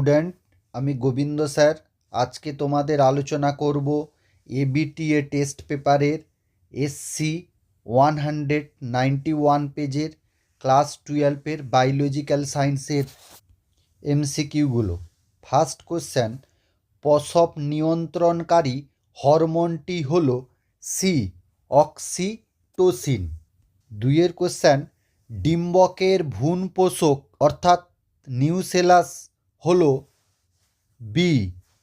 Student, আমি Govinda sir. আজকে তোমাদের আলোচনা করব এবিটিএ টেস্ট পেপারের SC 191 পেজের ক্লাস 12-এর বায়োলজিক্যাল সায়েন্সের MCQগুলো। ফার্স্ট কোশ্চেন, প্রসব নিয়ন্ত্রণকারী হরমোনটি হল সি, অক্সিটোসিন। দুইয়ের কোশ্চেন, ডিম্বকের ভ্রূণ পোষক অর্থাৎ নিউসেলাস হল বি,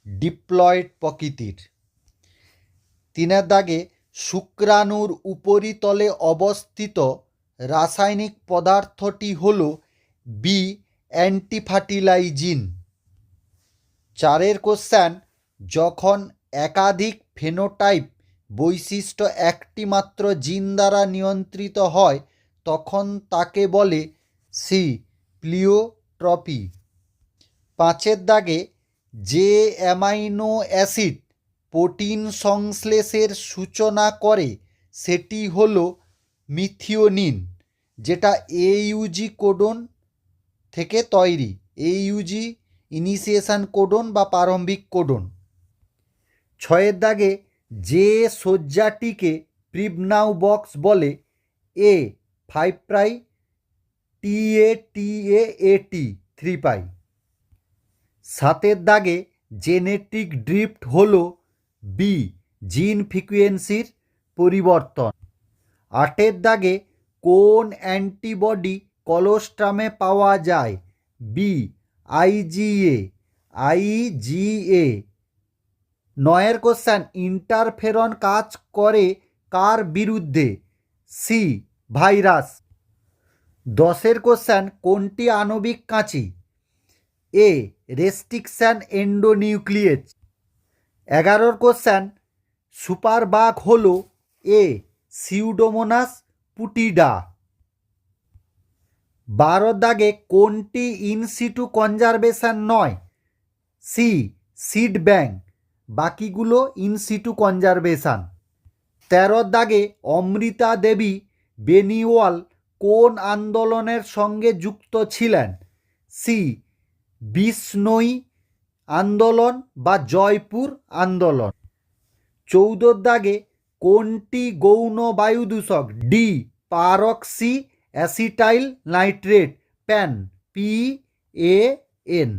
ডিপ্লয়েড প্রকৃতির। তিনের দাগে, শুক্রাণুর উপরিতলে অবস্থিত রাসায়নিক পদার্থটি হল বি, অ্যান্টিফার্টিলাইজিন। চারের কোশ্চেন, যখন একাধিক ফেনোটাইপ বৈশিষ্ট্য একটি মাত্র জিন দ্বারা নিয়ন্ত্রিত হয় তখন তাকে বলে সি, প্লিওট্রপি। পাঁচের দাগে, যে অ্যামাইনো অ্যাসিড প্রোটিন সংশ্লেষের সূচনা করে সেটি হল মিথিওনিন, যেটা AUG কোডন থেকে তৈরি। AUG ইনিশিয়েশন কোডন বা প্রারম্ভিক কোডন। ছয়ের দাগে, যে সজ্জাটিকে প্রিবনাউ বক্স বলে এ 5 প্রাই, TATAAT 3 পাই। সাতের দাগে, জেনেটিক ড্রিফট হল বি, জিন ফ্রিকুয়েন্সির পরিবর্তন। আটের দাগে, কোন অ্যান্টিবডি কলোস্ট্রামে পাওয়া যায়? B, IgA। নয়ের কোশ্চেন, ইন্টারফেরন কাজ করে কার বিরুদ্ধে? C, virus. 10এর কোশ্চেন, কোনটি আণবিক কাঁচি? A, restriction endonuclease. 11 question, superbug হল এ, সিউডোমোনাস পুটিডা। 12 দাগে, কোনটি ইনসিটু কনজারভেশন নয়? C, seed bank. বাকিগুলো ইনসিটু কনজারভেশন। 13 দাগে, অমৃতা দেবী বেনিওয়াল কোন আন্দোলনের সঙ্গে যুক্ত ছিলেন? সি, বিষ্ণোই আন্দোলন বা জয়পুর আন্দোলন। 14 দাগে, কোনটি গৌণ বায়ু দূষক? D, peroxy acetyl nitrate, PAN, PAN।